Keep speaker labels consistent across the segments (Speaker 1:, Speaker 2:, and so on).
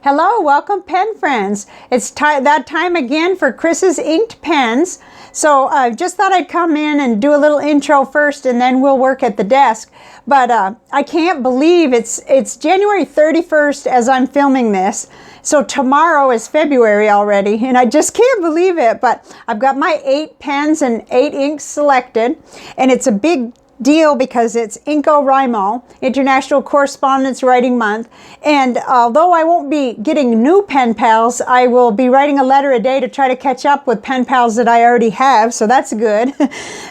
Speaker 1: Hello, welcome pen friends. It's that time again for Chris's inked pens. So I just thought I'd come in and do a little intro first and then we'll work at the desk. But I can't believe it's January 31st as I'm filming this. So tomorrow is February already and I just can't believe it. But I've got my 8 pens and 8 inks selected, and it's a big deal because it's InCoWriMo, International Correspondence Writing Month. And although I won't be getting new pen pals, I will be writing a letter a day to try to catch up with pen pals that I already have, so that's good.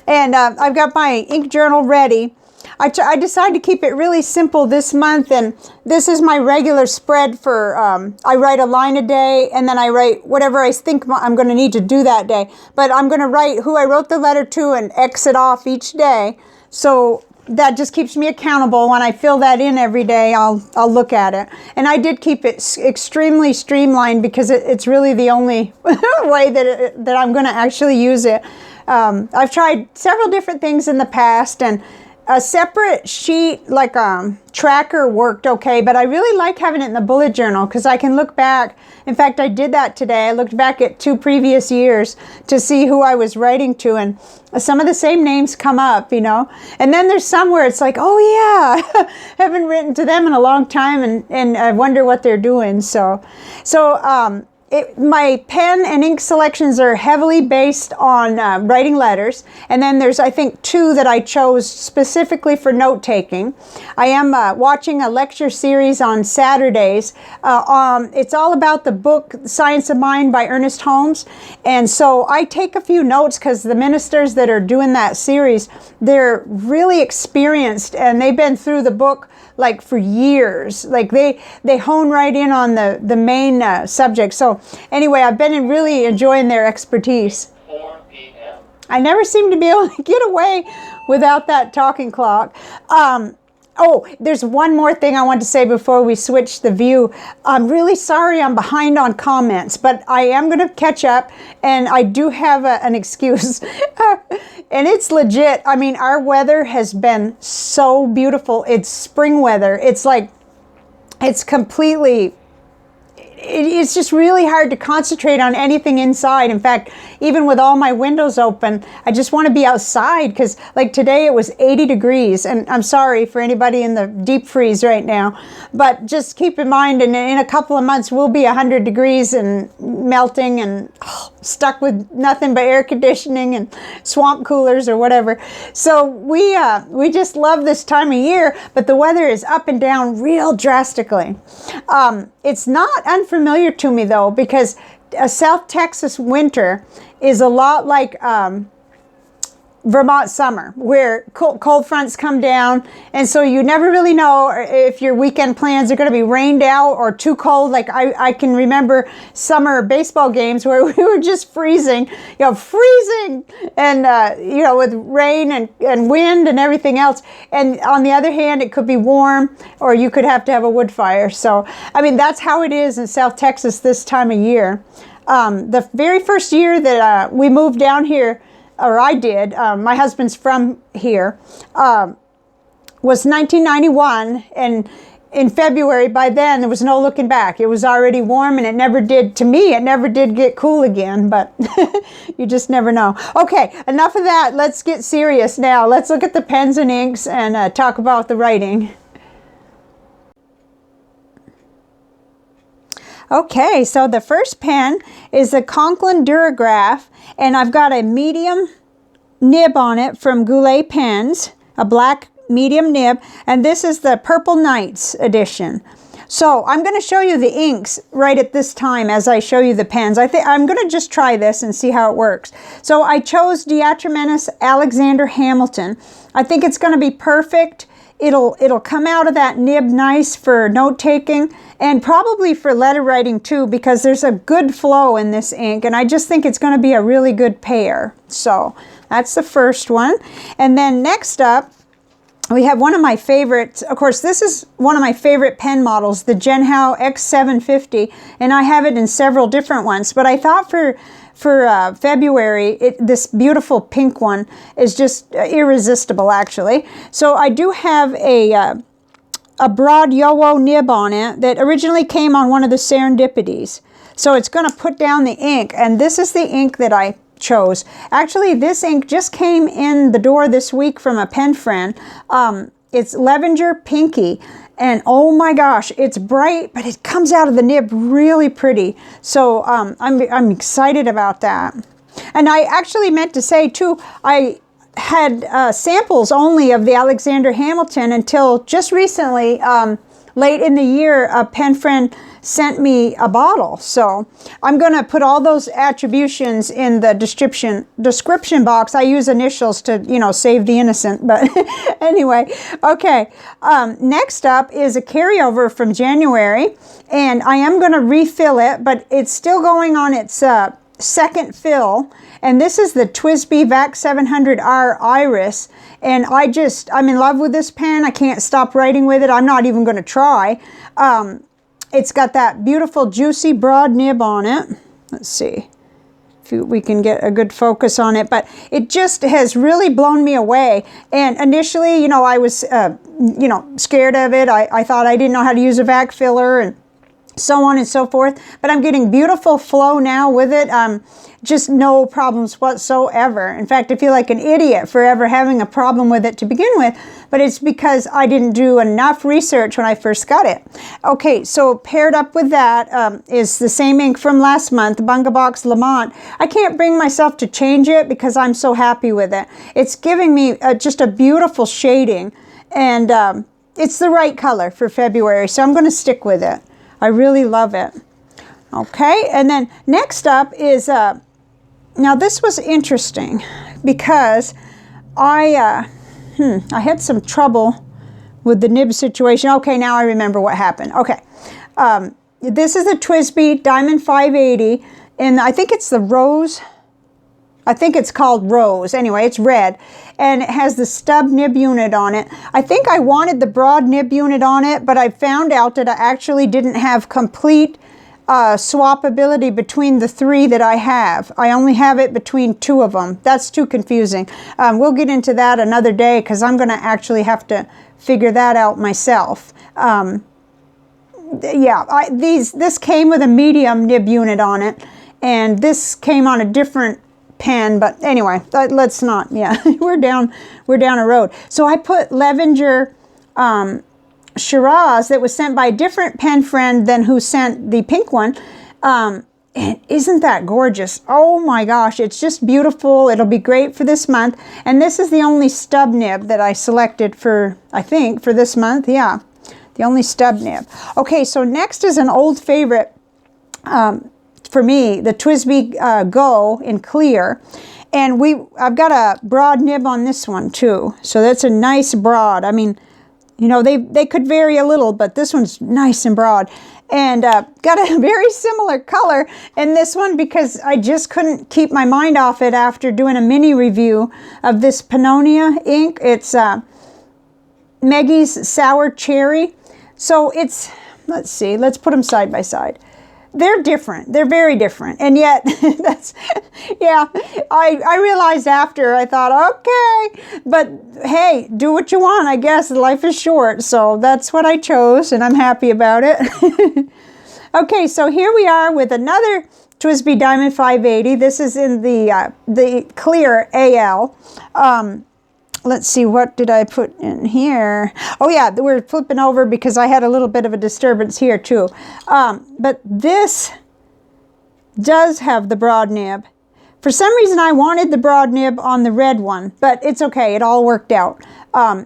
Speaker 1: And I've got my ink journal ready. I decided to keep it really simple this month, and this is my regular spread for, I write a line a day, and then I write whatever I think I'm going to need to do that day. But I'm going to write who I wrote the letter to and X it off each day. So that just keeps me accountable. When I fill that in every day, I'll look at it. And I did keep it extremely streamlined because it's really the only way that I'm going to actually use it. I've tried several different things in the past, and a separate sheet like a tracker worked okay, but I really like having it in the bullet journal because I can look back. In fact, I did that today. I looked back at 2 previous years to see who I was writing to, and some of the same names come up, you know. And then there's some where it's like, oh yeah, haven't written to them in a long time, and I wonder what they're doing. So my pen and ink selections are heavily based on writing letters, and then there's, I think, 2 that I chose specifically for note-taking. I am watching a lecture series on Saturdays. It's all about the book Science of Mind by Ernest Holmes, and so I take a few notes because the ministers that are doing that series, they're really experienced, and they've been through the book like for years. Like they hone right in on the main subject. So anyway, I've been really enjoying their expertise.
Speaker 2: 4 p.m.
Speaker 1: I never seem to be able to get away without that talking clock. Oh, there's one more thing I want to say before we switch the view. I'm really sorry I'm behind on comments, but I am going to catch up, and I do have an excuse. And it's legit. I mean, our weather has been so beautiful. It's spring weather. It's like, it's completely... It's just really hard to concentrate on anything inside. In fact, even with all my windows open, I just want to be outside because like today it was 80 degrees, and I'm sorry for anybody in the deep freeze right now, but just keep in mind in a couple of months we'll be 100 degrees and melting and stuck with nothing but air conditioning and swamp coolers or whatever. So we just love this time of year, but the weather is up and down real drastically. It's not unfamiliar to me though, because a South Texas winter is a lot like Vermont summer, where cold fronts come down, and so you never really know if your weekend plans are going to be rained out or too cold. Like I can remember summer baseball games where we were just freezing, and with rain and wind and everything else. And on the other hand, it could be warm, or you could have to have a wood fire. So I mean, that's how it is in South Texas this time of year. The very first year that we moved down here, or I did, my husband's from here, was 1991, and in February, by then, there was no looking back. It was already warm, and it never did, to me, it never did get cool again, but you just never know. Okay, enough of that. Let's get serious now. Let's look at the pens and inks and talk about the writing. Okay, so the first pen is the Conklin Duragraph, and I've got a medium nib on it from Goulet pens, a black medium nib, and this is the Purple Nights edition. So I'm going to show you the inks right at this time as I show you the pens. I'm going to just try this and see how it works. So I chose DeAtramentis Alexander Hamilton. I think it's going to be perfect. It'll come out of that nib nice for note-taking and probably for letter writing too, because there's a good flow in this ink, and I just think it's going to be a really good pair. So that's the first one. And then next up, we have one of my favorites. Of course, this is one of my favorite pen models, the Jinhao X750, and I have it in several different ones, but I thought for February, this beautiful pink one is just irresistible, actually. So I do have a a broad JoWo nib on it that originally came on one of the Serendipities. So it's going to put down the ink, and this is the ink that I chose. Actually, this ink just came in the door this week from a pen friend. It's Levenger Pinky, and oh my gosh, it's bright, but it comes out of the nib really pretty. So I'm excited about that. And I actually meant to say too, I had samples only of the Alexander Hamilton until just recently, late in the year, a pen friend sent me a bottle. So I'm going to put all those attributions in the description box. I use initials to, you know, save the innocent. But anyway, okay. Next up is a carryover from January. And I am going to refill it, but it's still going on its second fill. And this is the TWSBI Vac 700R Iris. And I'm in love with this pen. I can't stop writing with it. I'm not even going to try. It's got that beautiful juicy broad nib on it. Let's see if we can get a good focus on it. But it just has really blown me away. And initially, you know, I was, you know, scared of it. I thought I didn't know how to use a vac filler and so on and so forth. But I'm getting beautiful flow now with it. Just no problems whatsoever. In fact, I feel like an idiot for ever having a problem with it to begin with, but it's because I didn't do enough research when I first got it. Okay, so paired up with that is the same ink from last month, Bungubox Lamont. I can't bring myself to change it because I'm so happy with it. It's giving me just a beautiful shading, and it's the right color for February, so I'm going to stick with it. I really love it. Okay, and then next up is, now this was interesting because I had some trouble with the nib situation. Okay, now I remember what happened. Okay, this is the TWSBI Diamond 580, and I think it's the Rose. I think it's called Rose. Anyway, it's red, and it has the stub nib unit on it. I think I wanted the broad nib unit on it, but I found out that I actually didn't have complete swappability between the three that I have. I only have it between two of them. That's too confusing. We'll get into that another day because I'm going to actually have to figure that out myself. Yeah, this came with a medium nib unit on it, and this came on a different pen, but anyway, let's not, yeah, we're down a road. So I put Levenger Shiraz that was sent by a different pen friend than who sent the pink one. And isn't that gorgeous? Oh my gosh, it's just beautiful. It'll be great for this month. And this is the only stub nib that I selected for, I think, for this month. Yeah, the only stub nib. Okay, so next is an old favorite for me, the TWSBI Go in clear. And I've got a broad nib on this one too. So that's a nice broad. I mean, you know, they could vary a little, but this one's nice and broad. And got a very similar color in this one because I just couldn't keep my mind off it after doing a mini review of this Pannonia ink. It's Maggie's Sour Cherry. So it's, let's see, let's put them side by side. They're different. They're very different. And yet, that's, yeah, I realized after, I thought, okay, but hey, do what you want, I guess. Life is short. So that's what I chose, and I'm happy about it. Okay, so here we are with another TWSBI Diamond 580. This is in the clear AL. Let's see, what did I put in here? Oh yeah, we're flipping over because I had a little bit of a disturbance here too. But this does have the broad nib. For some reason I wanted the broad nib on the red one, but it's okay, it all worked out.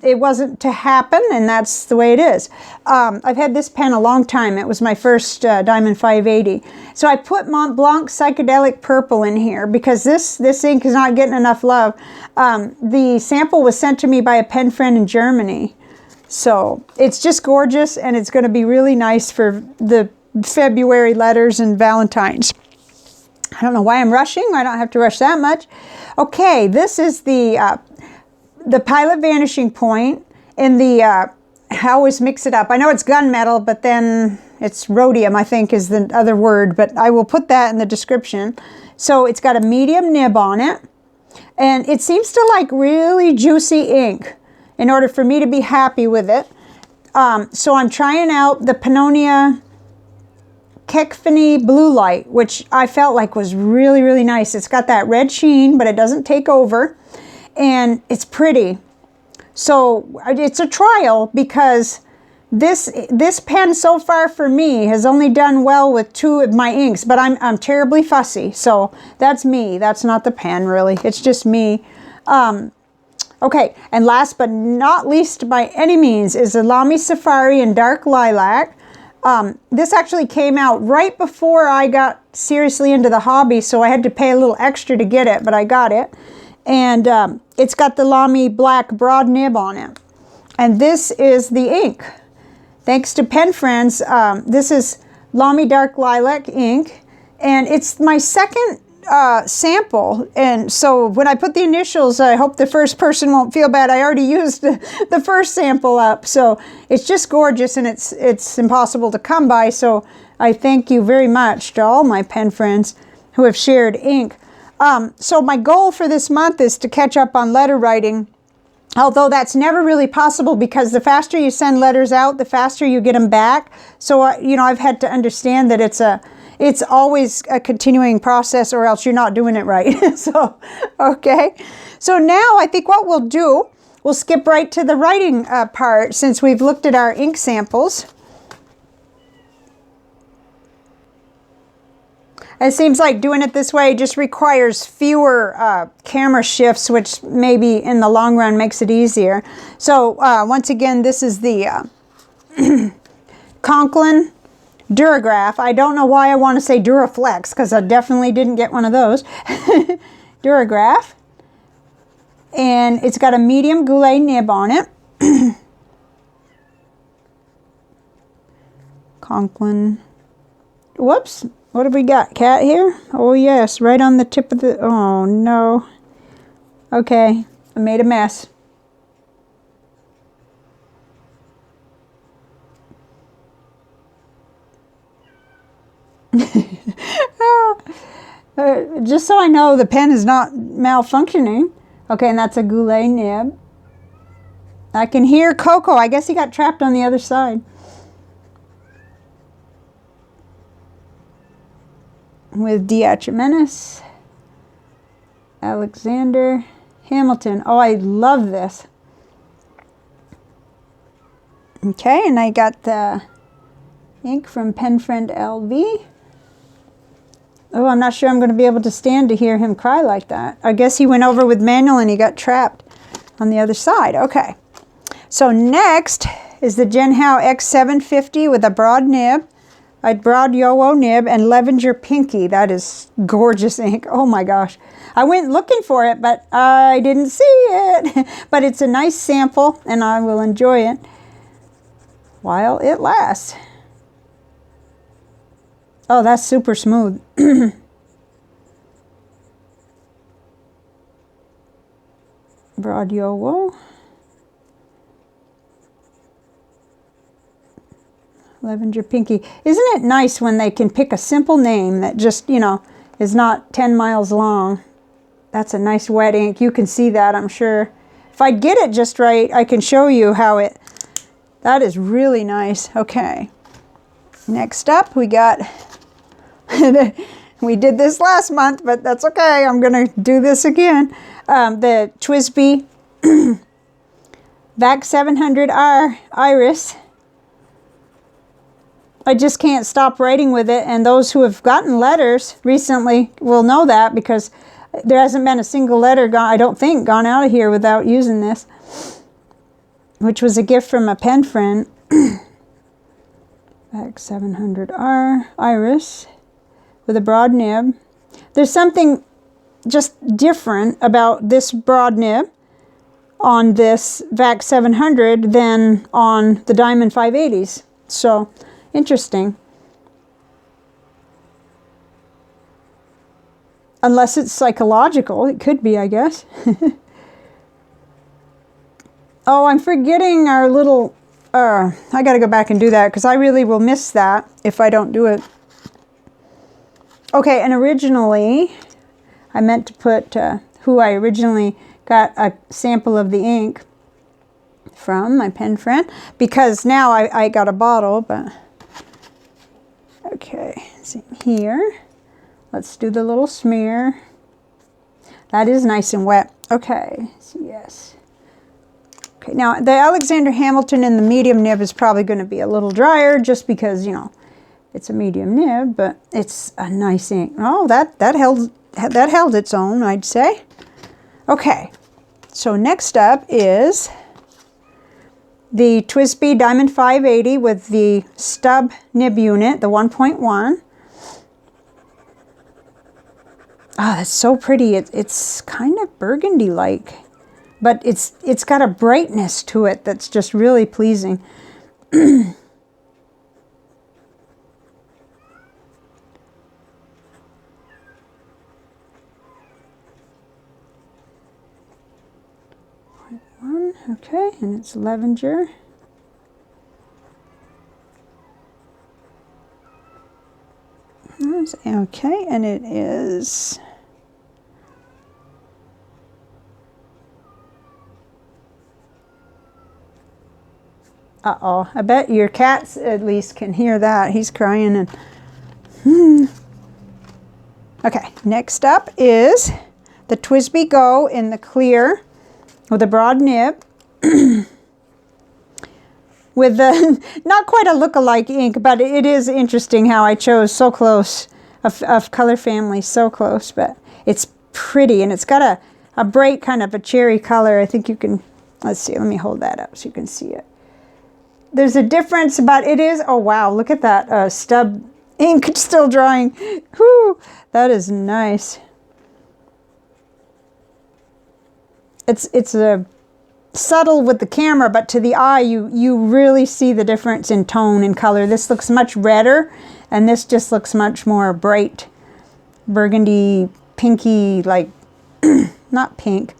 Speaker 1: It wasn't to happen, and that's the way it is. I've had this pen a long time. It was my first Diamond 580. So I put Mont Blanc Psychedelic Purple in here because this ink is not getting enough love. The sample was sent to me by a pen friend in Germany. So it's just gorgeous, and it's going to be really nice for the February letters and Valentine's. I don't know why I'm rushing. I don't have to rush that much. Okay, this is the Pilot Vanishing Point in the, I always mix it up. I know it's gunmetal, but then it's rhodium, I think is the other word, but I will put that in the description. So it's got a medium nib on it, and it seems to like really juicy ink in order for me to be happy with it. So I'm trying out the Pannonia Kekfini Blue Light, which I felt like was really, really nice. It's got that red sheen, but it doesn't take over, and it's pretty. So it's a trial because this pen so far for me has only done well with 2 of my inks, but I'm terribly fussy. So that's me. That's not the pen, really. It's just me. Okay, and last but not least by any means is the Lamy Safari in Dark Lilac. This actually came out right before I got seriously into the hobby, so I had to pay a little extra to get it, but I got it. And it's got the Lamy black broad nib on it. And this is the ink. Thanks to Pen Friends, this is Lamy Dark Lilac ink, and it's my second sample. And so when I put the initials, I hope the first person won't feel bad. I already used the first sample up. So it's just gorgeous, and it's impossible to come by. So I thank you very much to all my pen friends who have shared ink. So my goal for this month is to catch up on letter writing, although that's never really possible because the faster you send letters out, the faster you get them back. So, you know, I've had to understand that it's always a continuing process, or else you're not doing it right. So, okay. So now I think what we'll do, we'll skip right to the writing part since we've looked at our ink samples. It seems like doing it this way just requires fewer camera shifts, which maybe in the long run makes it easier. So once again, this is the Conklin Duragraph. I don't know why I want to say Duraflex, because I definitely didn't get one of those. Duragraph. And it's got a medium Goulet nib on it. Conklin. Whoops. What have we got? Cat here? Oh yes, right on the tip of the... Oh no. Okay, I made a mess. Just so I know the pen is not malfunctioning. Okay, and that's a Goulet nib. I can hear Coco. I guess he got trapped on the other side. With DeAtramentis Alexander Hamilton. Oh, I love this. Okay, and I got the ink from Pen Friend LV. Oh, I'm not sure I'm going to be able to stand to hear him cry like that. I guess he went over with Manuel and he got trapped on the other side. Okay, so next is the Jinhao X750 with a broad nib. A broad JoWo nib and Levenger Pinky. That is gorgeous ink. Oh my gosh. I went looking for it, but I didn't see it. But it's a nice sample, and I will enjoy it while it lasts. Oh, that's super smooth. Broad JoWo. Levenger Pinky. Isn't it nice when they can pick a simple name that just, you know, is not 10 miles long? That's a nice wet ink. You can see that, I'm sure. If I get it just right, I can show you how it... That is really nice. Okay. Next up, we got... we did this last month, but that's okay. I'm going to do this again. The TWSBI Vac 700R Iris. I just can't stop writing with it, and those who have gotten letters recently will know that, because there hasn't been a single letter gone, I don't think, gone out of here without using this, which was a gift from a pen friend. Vac 700R Iris with a broad nib. There's something just different about this broad nib on this Vac 700 than on the Diamond 580s. So interesting. Unless it's psychological. It could be, I guess. Oh, I'm forgetting our little... I got to go back and do that, because I really will miss that if I don't do it. Okay, and originally, I meant to put who I originally got a sample of the ink. from my pen friend, because now I got a bottle, but okay, see here. Let's do the little smear. That is nice and wet. Okay, so yes. Okay, now the Alexander Hamilton in the medium nib is probably going to be a little drier just because, you know, it's a medium nib, but it's a nice ink. Oh, that held its own, I'd say. Okay, so next up is the TWSBI Diamond 580 with the stub nib unit, the 1.1. Ah, that's so pretty. It's kind of burgundy-like, but it's got a brightness to it that's just really pleasing. Okay, and it's Levenger. Okay, and it is uh-oh, I bet your cats at least can hear that. He's crying and Okay, next up is the TWSBI Go in the clear with a broad nib. With the, not quite a look-alike ink, but it is interesting how I chose so close of color family, so close, but it's pretty, and it's got a bright kind of a cherry color. I think you can, let's see, let me hold that up so you can see it. There's a difference, but it is, oh wow, look at that stub ink still drying. Whew, that is nice. It's a subtle with the camera, but to the eye you really see the difference in tone and color. This looks much redder, and this just looks much more bright burgundy, pinky, like not pink,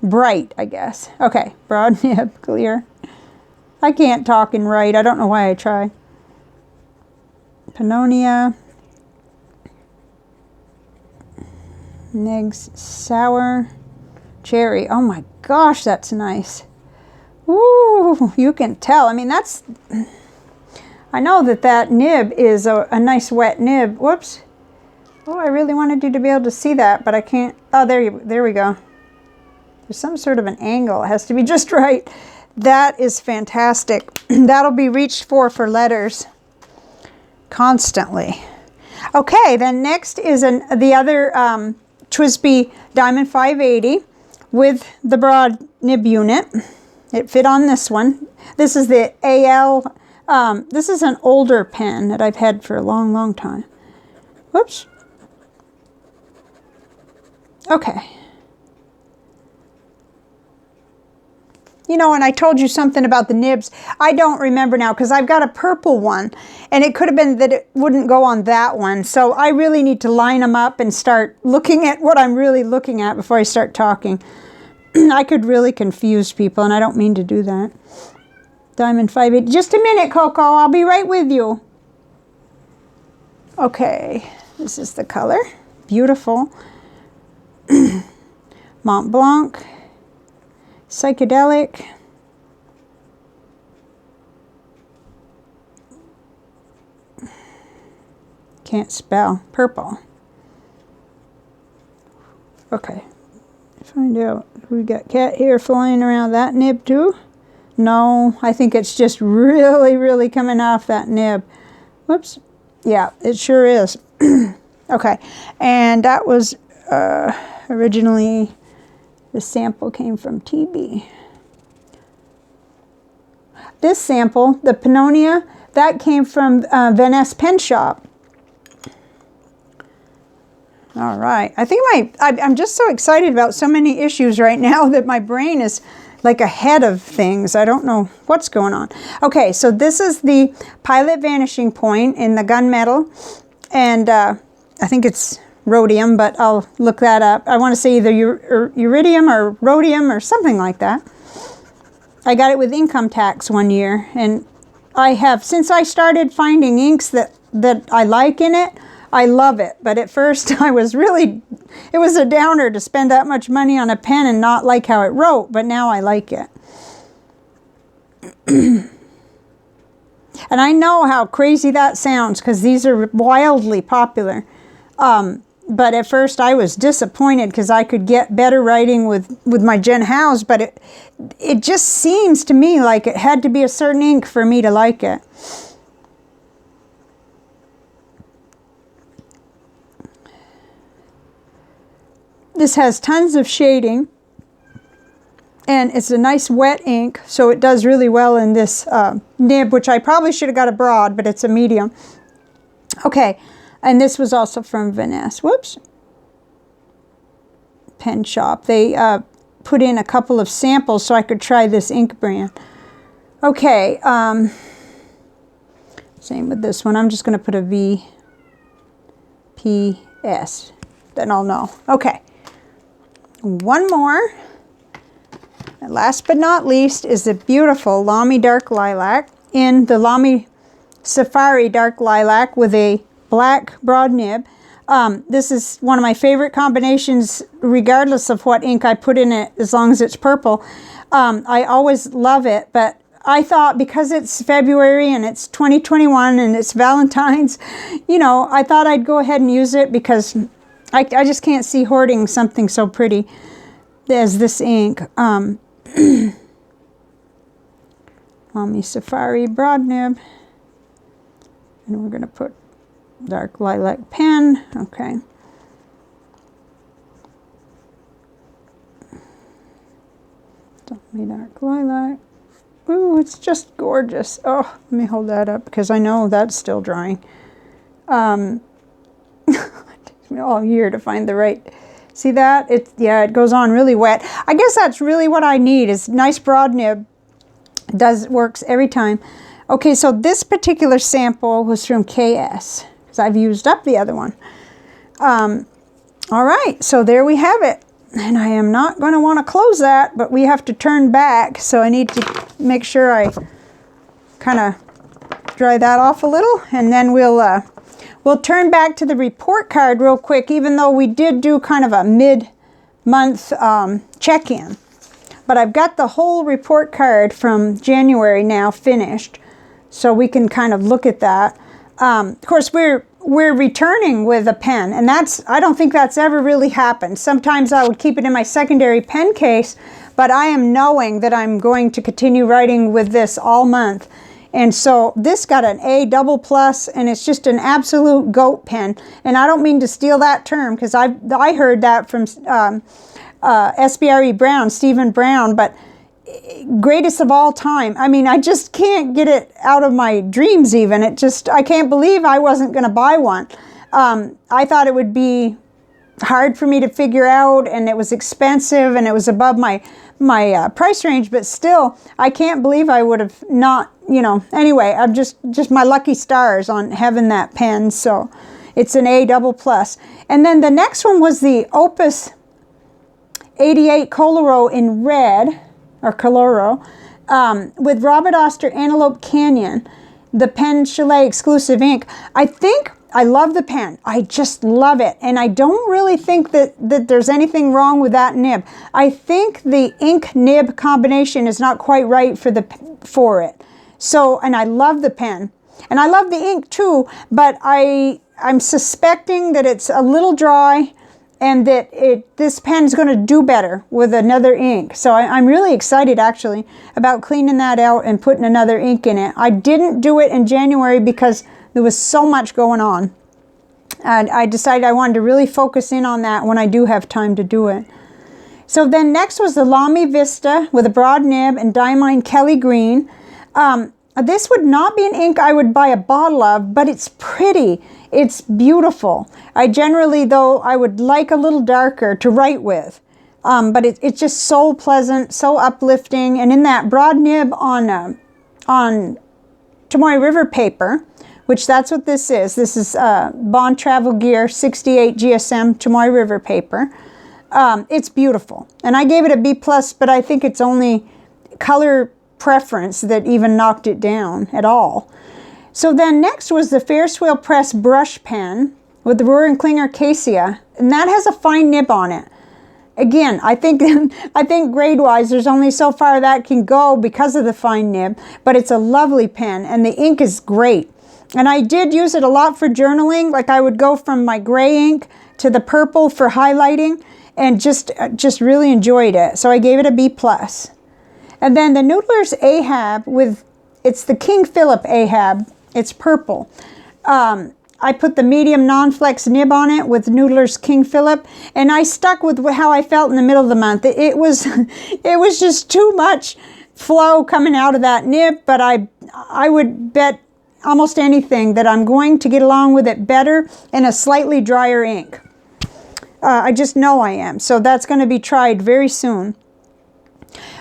Speaker 1: bright, I guess. Okay, broad nib, clear. I can't talk and write. I don't know why I try. Pannonia, Negs, sour, cherry. Oh my gosh, that's nice. Ooh, you can tell. I mean, that's, I know that nib is a nice wet nib. Whoops. Oh, I really wanted you to be able to see that, but I can't. Oh, there we go. There's some sort of an angle. It has to be just right. That is fantastic. That'll be reached for letters constantly. Okay, then next is the other TWSBI Diamond 580 with the broad nib unit. It fit on this one. This is the AL. This is an older pen that I've had for a long, long time. Whoops. Okay. You know, and I told you something about the nibs. I don't remember now because I've got a purple one, and it could have been that it wouldn't go on that one. So I really need to line them up and start looking at what I'm really looking at before I start talking. I could really confuse people, and I don't mean to do that. Diamond 580. Just a minute, Coco. I'll be right with you. Okay, this is the color. Beautiful. Mont Blanc. Psychedelic. Can't spell. Purple. Okay. Find out. We got cat hair flying around that nib too? No, I think it's just really, really coming off that nib. Whoops. Yeah, it sure is. Okay. And that was originally... The sample came from TB. This sample, the Pannonia, that came from Van Ness Pen Shop. All right. I think I'm just so excited about so many issues right now that my brain is like ahead of things. I don't know what's going on. Okay, so this is the Pilot Vanishing Point in the gunmetal. And I think it's rhodium, but I'll look that up. I want to say either iridium or rhodium or something like that. I got it with income tax one year, and I have, since I started finding inks that I like in it, I love it, but at first I was really, it was a downer to spend that much money on a pen and not like how it wrote, but now I like it. And I know how crazy that sounds because these are wildly popular. But at first I was disappointed because I could get better writing with my Genhows, but it just seems to me like it had to be a certain ink for me to like it. This has tons of shading, and it's a nice wet ink, so it does really well in this nib, which I probably should have got a broad, but it's a medium. Okay, and this was also from Vanessa. Whoops. Pen Shop. They put in a couple of samples so I could try this ink brand. Okay, same with this one. I'm just going to put a VPS. Then I'll know. Okay. One more. And last but not least is the beautiful Lamy Dark Lilac in the Lamy Safari Dark Lilac with a black broad nib. This is one of my favorite combinations regardless of what ink I put in it, as long as it's purple. I always love it, but I thought because it's February and it's 2021 and it's Valentine's, you know, I thought I'd go ahead and use it because I just can't see hoarding something so pretty as this ink. Lamy Safari broad nib. And we're going to put dark lilac pen. Okay. Lamy dark lilac. Ooh, it's just gorgeous. Oh, let me hold that up because I know that's still drying. It takes me all year to find the right. See that? Yeah, it goes on really wet. I guess that's really what I need is nice broad nib. Works every time. Okay, so this particular sample was from KS because I've used up the other one. All right, so there we have it. And I am not going to want to close that, but we have to turn back. So I need to make sure I kind of dry that off a little, and then we'll turn back to the report card real quick, even though we did do kind of a mid-month check-in. But I've got the whole report card from January now finished, so we can kind of look at that. Of course, we're returning with a pen, and I don't think that's ever really happened. Sometimes I would keep it in my secondary pen case, but I am knowing that I'm going to continue writing with this all month. And so this got an A++, and it's just an absolute goat pen. And I don't mean to steal that term because I heard that from SBRE Brown, Stephen Brown, but greatest of all time. I mean, I just can't get it out of my dreams even. I can't believe I wasn't going to buy one. I thought it would be hard for me to figure out, and it was expensive, and it was above my price range, but still, I can't believe I would have not, you know. Anyway, I'm just my lucky stars on having that pen, so it's an A++. And then the next one was the Opus 88 Coloro in red, or Coloro, with Robert Oster Antelope Canyon, the Pen Chalet exclusive ink. I love the pen. I just love it. And I don't really think that there's anything wrong with that nib. I think the ink nib combination is not quite right for it. So, and I love the pen. And I love the ink too, but I'm suspecting that it's a little dry and that this pen's going to do better with another ink. So I'm really excited actually about cleaning that out and putting another ink in it. I didn't do it in January because there was so much going on. And I decided I wanted to really focus in on that when I do have time to do it. So then next was the Lamy Vista with a broad nib and Diamond Kelly Green. This would not be an ink I would buy a bottle of, but it's pretty. It's beautiful. I generally, though, I would like a little darker to write with. But it's just so pleasant, so uplifting. And in that broad nib on Tomoe River paper, which that's what this is. This is Bond Travel Gear 68 GSM Tomoe River paper. It's beautiful. And I gave it a B+, but I think it's only color preference that even knocked it down at all. So then next was the Fair Swale Press brush pen with the Roaring Klinger Cassia, and that has a fine nib on it. Again, I think grade-wise, there's only so far that can go because of the fine nib, but it's a lovely pen, and the ink is great. And I did use it a lot for journaling. Like I would go from my gray ink to the purple for highlighting, and just really enjoyed it. So I gave it a B+. And then the Noodler's Ahab it's the King Philip Ahab. It's purple. I put the medium non-flex nib on it with Noodler's King Philip, and I stuck with how I felt in the middle of the month. It was just too much flow coming out of that nib, but I would bet almost anything that I'm going to get along with it better in a slightly drier ink. I just know I am. So that's going to be tried very soon.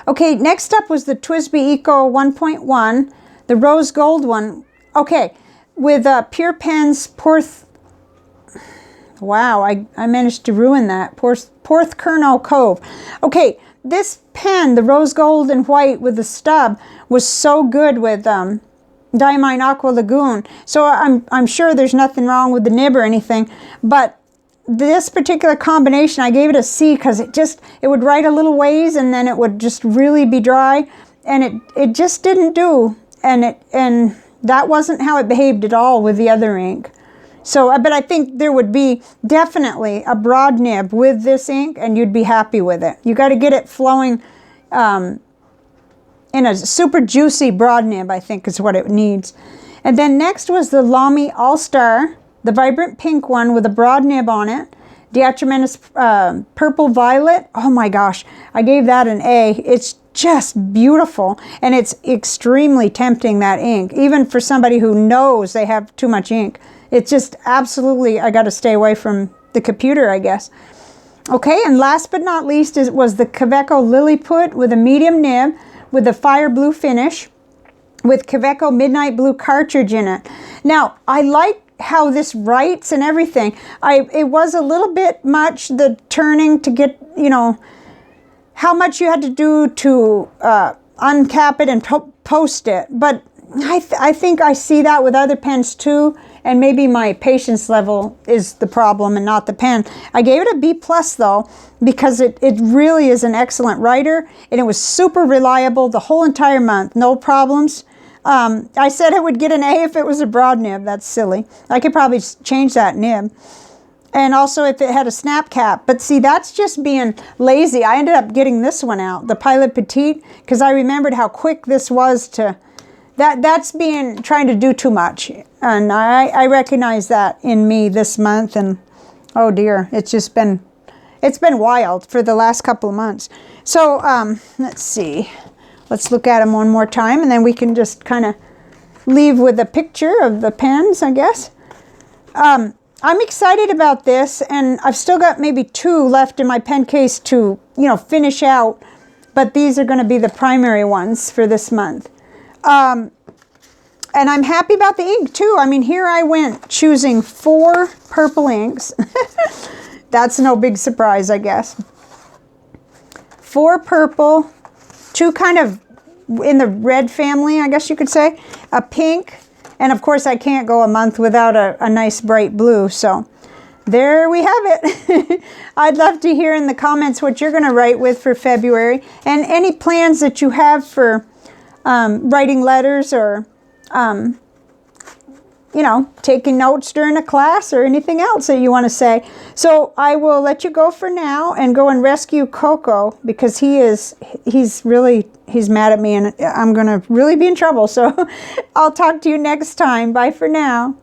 Speaker 1: Okay, next up was the TWSBI Eco 1.1, the rose gold one. Okay, with Pure Pen's wow, I managed to ruin that. Porthcurno Cove. Okay, this pen, the rose gold and white with the stub, was so good with Diamine Aqua Lagoon. So I'm sure there's nothing wrong with the nib or anything, but this particular combination, I gave it a C because it would write a little ways and then it would just really be dry, and it just didn't do, and that wasn't how it behaved at all with the other ink. So, but I think there would be definitely a broad nib with this ink, and you'd be happy with it. You got to get it flowing in a super juicy broad nib, I think is what it needs. And then next was the Lamy All-Star, the vibrant pink one with a broad nib on it. DeAtramentis Purple Violet. Oh my gosh, I gave that an A. It's just beautiful, and it's extremely tempting, that ink, even for somebody who knows they have too much ink. It's just absolutely, I got to stay away from the computer, I guess. Okay, and last but not least was the Kaweco Lilliput with a medium nib with a fire blue finish with Kaweco Midnight Blue cartridge in it. Now, I like how this writes and everything. It was a little bit much, the turning to get, you know, how much you had to do to uncap it and post it. But I think I see that with other pens too, and maybe my patience level is the problem and not the pen. I gave it a B+ though, because it really is an excellent writer, and it was super reliable the whole entire month, no problems. I said it would get an A if it was a broad nib. That's silly. I could probably change that nib. And also if it had a snap cap. But see, that's just being lazy. I ended up getting this one out, the Pilot Petite, because I remembered how quick this was to... That's trying to do too much. And I recognize that in me this month. And oh dear, it's been wild for the last couple of months. So let's see. Let's look at them one more time, and then we can just kind of leave with a picture of the pens, I guess. I'm excited about this, and I've still got maybe 2 left in my pen case to, you know, finish out, but these are going to be the primary ones for this month. And I'm happy about the ink too. I mean, here I went choosing 4 purple inks. That's no big surprise, I guess. 4 purple, 2 kind of in the red family, I guess you could say, a pink, and of course I can't go a month without a nice bright blue. So there we have it. I'd love to hear in the comments what you're going to write with for February, and any plans that you have for writing letters, or you know, taking notes during a class, or anything else that you want to say. So I will let you go for now and go and rescue Coco, because he's mad at me, and I'm going to really be in trouble. So I'll talk to you next time. Bye for now.